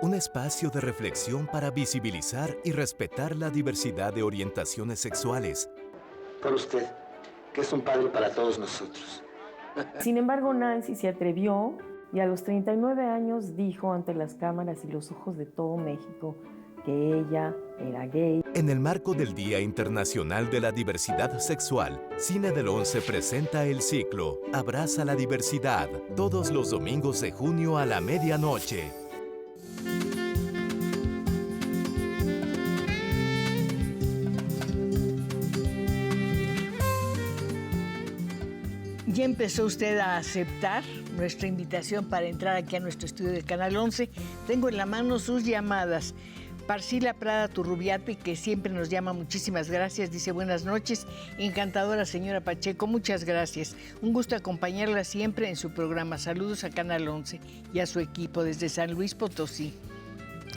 un espacio de reflexión para visibilizar y respetar la diversidad de orientaciones sexuales. Por usted, que es un padre para todos nosotros. Sin embargo, Nancy se atrevió y a los 39 años dijo ante las cámaras y los ojos de todo México que ella era gay. En el marco del Día Internacional de la Diversidad Sexual, Cine del 11 presenta el ciclo Abraza la Diversidad, todos los domingos de junio a la medianoche. ¿Ya empezó usted a aceptar nuestra invitación para entrar aquí a nuestro estudio de Canal 11? Tengo en la mano sus llamadas. Parsila Prada Turrubiate, que siempre nos llama, muchísimas gracias, dice buenas noches, encantadora señora Pacheco, muchas gracias. Un gusto acompañarla siempre en su programa. Saludos a Canal 11 y a su equipo desde San Luis Potosí.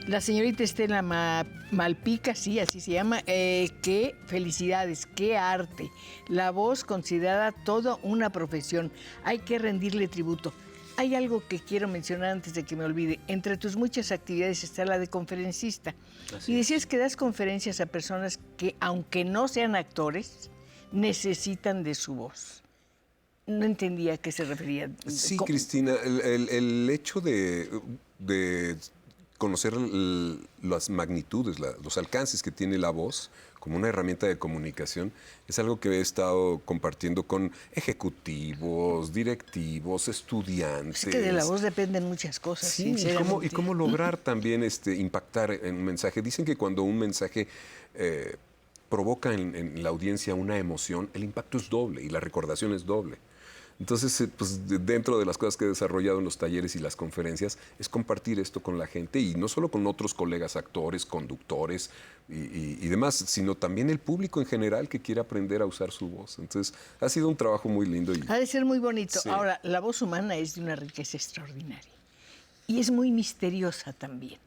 La señorita Estela Malpica, sí, así se llama, qué felicidades, qué arte. La voz considerada toda una profesión, hay que rendirle tributo. Hay algo que quiero mencionar antes de que me olvide. Entre tus muchas actividades está la de conferencista. Y decías que das conferencias a personas que, aunque no sean actores, necesitan de su voz. No entendía a qué se refería. Sí, Cristina, el hecho de conocer las magnitudes, los alcances que tiene la voz como una herramienta de comunicación, es algo que he estado compartiendo con ejecutivos, directivos, estudiantes. Es que de la voz dependen muchas cosas, sí, sinceramente. y cómo lograr también impactar en un mensaje. Dicen que cuando un mensaje provoca en la audiencia una emoción, el impacto es doble y la recordación es doble. Entonces, pues, dentro de las cosas que he desarrollado en los talleres y las conferencias es compartir esto con la gente y no solo con otros colegas actores, conductores y demás, sino también el público en general que quiere aprender a usar su voz. Entonces, ha sido un trabajo muy lindo. Ha de ser muy bonito. Sí. Ahora, la voz humana es de una riqueza extraordinaria y es muy misteriosa también.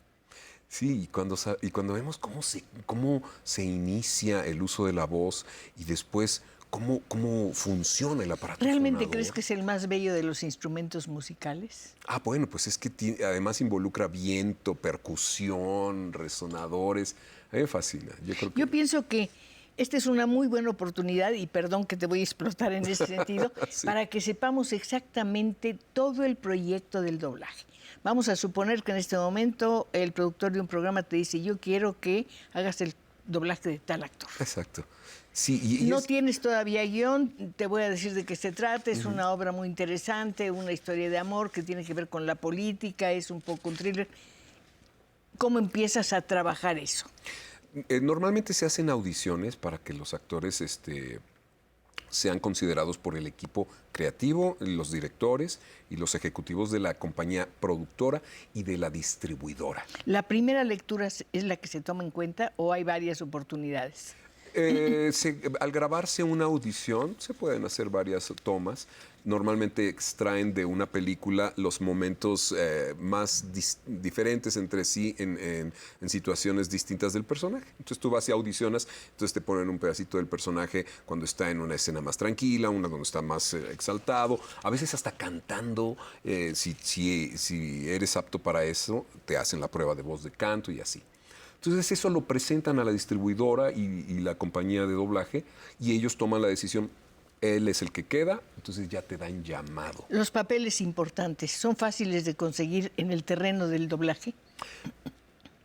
Sí, y cuando vemos cómo se inicia el uso de la voz y después cómo funciona el aparato ¿Realmente fonador. crees que es el más bello de los instrumentos musicales? Bueno, pues es que además involucra viento, percusión, resonadores. A mí me fascina. Yo pienso que esta es una muy buena oportunidad, y perdón que te voy a explotar en ese sentido, Sí. para que sepamos exactamente todo el proyecto del doblaje. Vamos a suponer que en este momento el productor de un programa te dice, yo quiero que hagas el doblaje de tal actor. Exacto. Sí, No tienes todavía guión, te voy a decir de qué se trata, es una obra muy interesante, una historia de amor que tiene que ver con la política, es un poco un thriller. ¿Cómo empiezas a trabajar eso? Normalmente se hacen audiciones para que los actores sean considerados por el equipo creativo, los directores y los ejecutivos de la compañía productora y de la distribuidora. ¿La primera lectura es la que se toma en cuenta o hay varias oportunidades? Al grabarse una audición se pueden hacer varias tomas. Normalmente extraen de una película los momentos más diferentes entre sí en situaciones distintas del personaje. Entonces tú vas y audicionas, entonces te ponen un pedacito del personaje cuando está en una escena más tranquila, una donde está más exaltado, a veces hasta cantando. Si eres apto para eso, te hacen la prueba de voz de canto y así. Entonces eso lo presentan a la distribuidora y la compañía de doblaje y ellos toman la decisión. Él es el que queda, entonces ya te dan llamado. Los papeles importantes, ¿son fáciles de conseguir en el terreno del doblaje?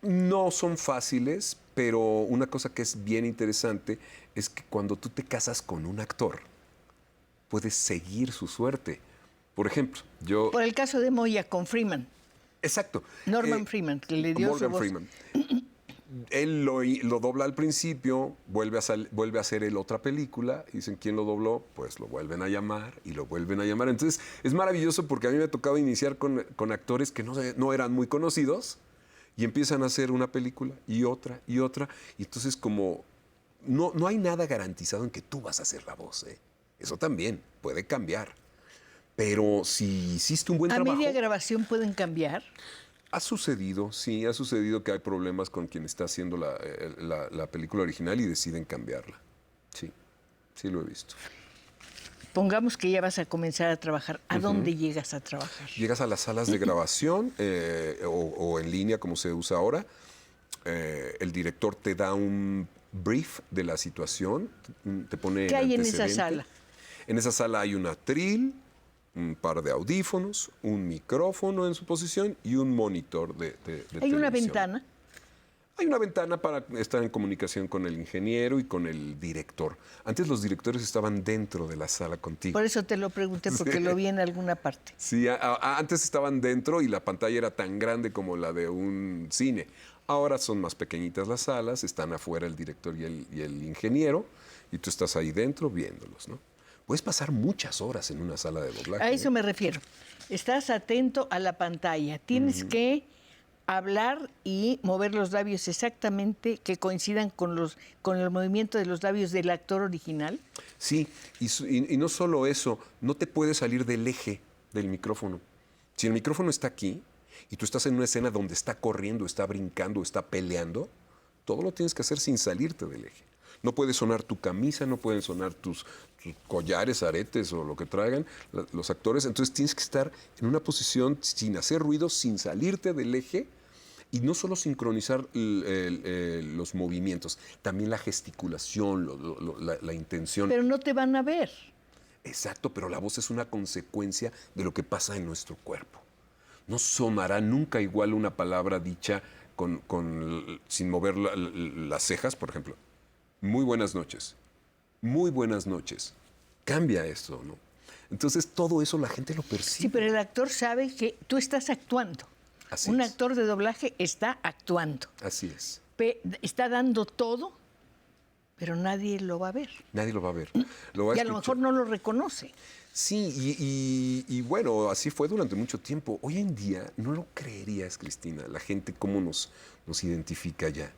No son fáciles, pero una cosa que es bien interesante es que cuando tú te casas con un actor, puedes seguir su suerte. Por ejemplo, yo... Por el caso de Moya con Freeman. Exacto. Norman Freeman, que le dio Morgan su voz. Freeman. Él lo dobla al principio, vuelve a hacer él otra película, y dicen quién lo dobló, pues lo vuelven a llamar y lo vuelven a llamar. Entonces es maravilloso porque a mí me ha tocado iniciar con actores que no eran muy conocidos y empiezan a hacer una película y otra, y entonces como no hay nada garantizado en que tú vas a hacer la voz, ¿eh? Eso también puede cambiar, pero si hiciste un buen trabajo... ¿A media grabación pueden cambiar? Ha sucedido que hay problemas con quien está haciendo la película original y deciden cambiarla. Sí lo he visto. Pongamos que ya vas a comenzar a trabajar. ¿A dónde llegas a trabajar? Llegas a las salas de grabación o en línea, como se usa ahora. El director te da un brief de la situación, te pone ¿Qué hay en esa antecedente. sala? En esa sala hay un atril, un par de audífonos, un micrófono en su posición y un monitor de ¿Hay una televisión. ventana? Hay una ventana para estar en comunicación con el ingeniero y con el director. Antes los directores estaban dentro de la sala contigo. Por eso te lo pregunté, porque lo vi en alguna parte. Sí, antes estaban dentro y la pantalla era tan grande como la de un cine. Ahora son más pequeñitas las salas, están afuera el director y el ingeniero, y tú estás ahí dentro viéndolos, ¿no? Puedes pasar muchas horas en una sala de doblaje. A eso ¿eh? me refiero. Estás atento a la pantalla. Tienes que hablar y mover los labios exactamente que coincidan con el movimiento de los labios del actor original. Sí, y no solo eso, no te puedes salir del eje del micrófono. Si el micrófono está aquí y tú estás en una escena donde está corriendo, está brincando, está peleando, todo lo tienes que hacer sin salirte del eje. No puede sonar tu camisa, no pueden sonar tus collares, aretes o lo que traigan los actores. Entonces tienes que estar en una posición sin hacer ruido, sin salirte del eje. Y no solo sincronizar los movimientos, también la gesticulación, la intención. Pero no te van a ver. Exacto, pero la voz es una consecuencia de lo que pasa en nuestro cuerpo. No sonará nunca igual una palabra dicha sin mover las cejas, por ejemplo. Muy buenas noches. Muy buenas noches. Cambia esto, ¿no? Entonces todo eso la gente lo percibe. Sí, pero el actor sabe que tú estás actuando. Así Un es. actor de doblaje está actuando. Así es. Está dando todo, pero nadie lo va a ver. Nadie lo va a ver. Lo va a Y a lo escuchar. mejor no lo reconoce. Sí, y bueno, así fue durante mucho tiempo. Hoy en día, no lo creerías, Cristina, la gente cómo nos identifica ya.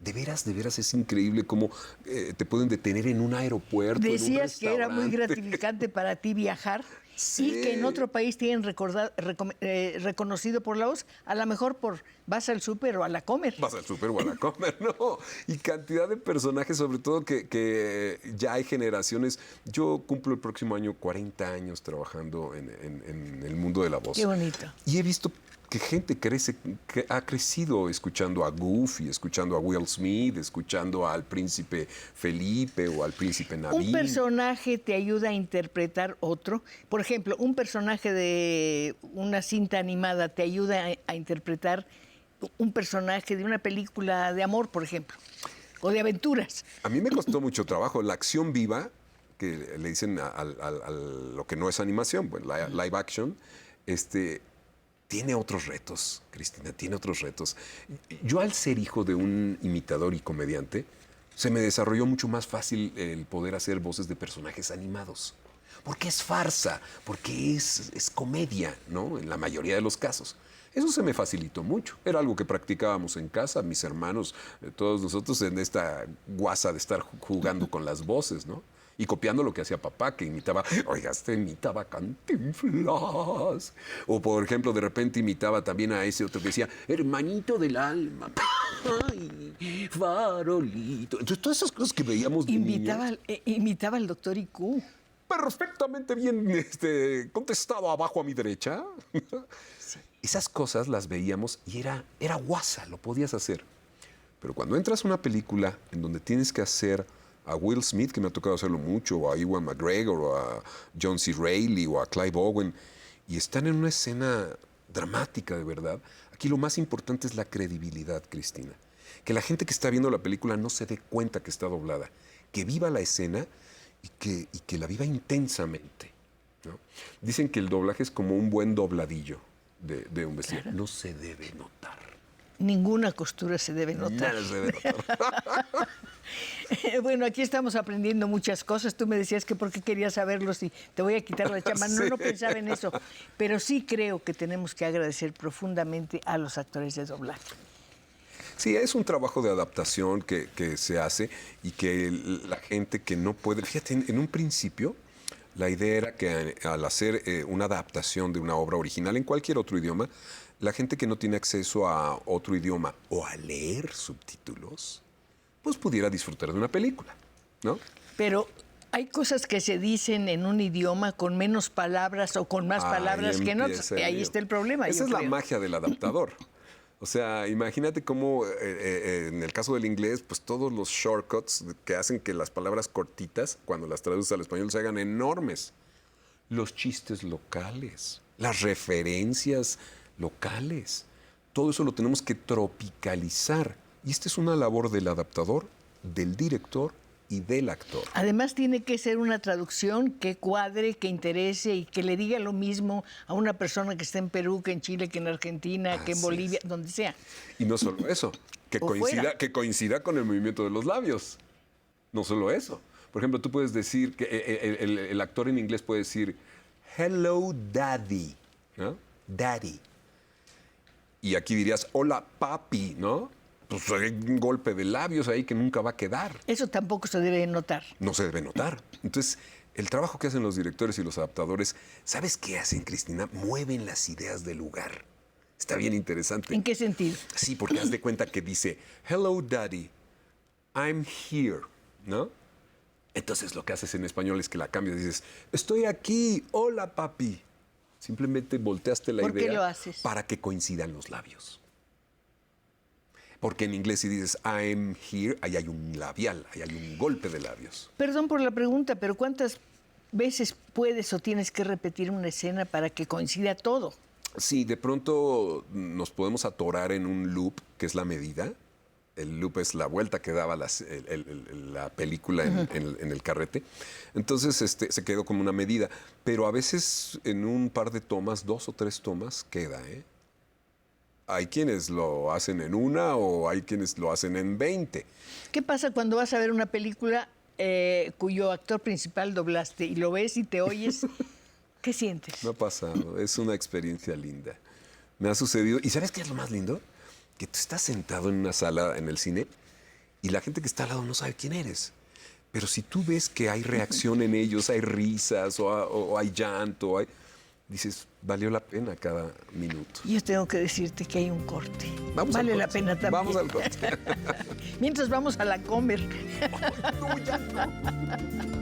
De veras es increíble cómo te pueden detener en un aeropuerto. Decías en un que era muy restaurante. gratificante para ti viajar Sí. y que en otro país tienen reconocido por la voz, a lo mejor por vas al súper o a la comer. Vas al súper o a la comer, no. Y cantidad de personajes, sobre todo que ya hay generaciones. Yo cumplo el próximo año 40 años trabajando en el mundo de la voz. Qué bonito. Y he visto que gente que ha crecido escuchando a Goofy, escuchando a Will Smith, escuchando al príncipe Felipe o al príncipe Nabín. Un personaje te ayuda a interpretar otro. Por ejemplo, un personaje de una cinta animada te ayuda a interpretar un personaje de una película de amor, por ejemplo, o de aventuras. A mí me costó mucho trabajo. La acción viva, que le dicen a lo que no es animación, pues, live action, tiene otros retos, Cristina, tiene otros retos. Yo, al ser hijo de un imitador y comediante, se me desarrolló mucho más fácil el poder hacer voces de personajes animados. Porque es farsa, porque es comedia, ¿no? En la mayoría de los casos. Eso se me facilitó mucho. Era algo que practicábamos en casa, mis hermanos, todos nosotros, en esta guasa de estar jugando con las voces, ¿no? Y copiando lo que hacía papá, que imitaba, oiga, imitaba Cantinflas. O, por ejemplo, de repente imitaba también a ese otro que decía, hermanito del alma, ay, farolito. Entonces, todas esas cosas que veíamos de niños. Imitaba al doctor IQ. Perfectamente bien contestado abajo a mi derecha. Esas cosas las veíamos y era guasa, lo podías hacer. Pero cuando entras a una película en donde tienes que hacer a Will Smith, que me ha tocado hacerlo mucho, o a Ewan McGregor, o a John C. Reilly, o a Clive Owen, y están en una escena dramática de verdad, aquí lo más importante es la credibilidad, Cristina. Que la gente que está viendo la película no se dé cuenta que está doblada, que viva la escena y que la viva intensamente, ¿no? Dicen que el doblaje es como un buen dobladillo de un vestido. Claro. No se debe notar. Ninguna costura se debe notar. Nada se debe notar. Bueno, aquí estamos aprendiendo muchas cosas. Tú me decías que por qué querías saberlo si te voy a quitar la chamba. No, no pensaba en eso. Pero sí creo que tenemos que agradecer profundamente a los actores de doblaje. Sí, es un trabajo de adaptación que se hace y que la gente que no puede... Fíjate, en un principio la idea era que al hacer una adaptación de una obra original en cualquier otro idioma, la gente que no tiene acceso a otro idioma o a leer subtítulos, pues pudiera disfrutar de una película, ¿no? Pero Hay cosas que se dicen en un idioma con menos palabras o con más palabras que en otros. Ahí está el problema. Esa es la magia del adaptador. O sea, imagínate cómo en el caso del inglés, pues todos los shortcuts que hacen que las palabras cortitas, cuando las traduces al español, se hagan enormes. Los chistes locales, las referencias locales, todo eso lo tenemos que tropicalizar. Y esta es una labor del adaptador, del director y del actor. Además tiene que ser una traducción que cuadre, que interese y que le diga lo mismo a una persona que está en Perú, que en Chile, que en Argentina, que en Bolivia, donde sea. Y no solo eso, que coincida con el movimiento de los labios. No solo eso. Por ejemplo, tú puedes decir, que el actor en inglés puede decir, hello daddy, ¿no? Daddy. Y aquí dirías, hola papi, ¿no? Pues hay un golpe de labios ahí que nunca va a quedar. Eso tampoco se debe notar. No se debe notar. Entonces, el trabajo que hacen los directores y los adaptadores, ¿sabes qué hacen, Cristina? Mueven las ideas del lugar. Está bien interesante. ¿En qué sentido? Sí, porque haz de cuenta que dice, hello daddy, I'm here, ¿no? Entonces lo que haces en español es que la cambias y dices, estoy aquí, hola papi. Simplemente volteaste la idea. ¿Por qué lo haces? Para que coincidan los labios. Porque en inglés si dices I'm here, ahí hay un labial, ahí hay un golpe de labios. Perdón por la pregunta, pero ¿cuántas veces puedes o tienes que repetir una escena para que coincida todo? Sí, de pronto nos podemos atorar en un loop, que es la medida. El loop es la vuelta que daba la película en el carrete. Entonces se quedó como una medida. Pero a veces en un par de tomas, 2 o 3 tomas, queda, ¿eh? Hay quienes lo hacen en una o hay quienes lo hacen en 20. ¿Qué pasa cuando vas a ver una película cuyo actor principal doblaste y lo ves y te oyes? ¿Qué sientes? Me ha pasado, es una experiencia linda. Me ha sucedido. ¿Y sabes qué es lo más lindo? Que tú estás sentado en una sala en el cine y la gente que está al lado no sabe quién eres. Pero si tú ves que hay reacción en ellos, hay risas o hay llanto, dices, valió la pena cada minuto. Yo tengo que decirte que hay un corte. Vale la pena también. Vamos al corte. Mientras vamos a la comer. No, ya no.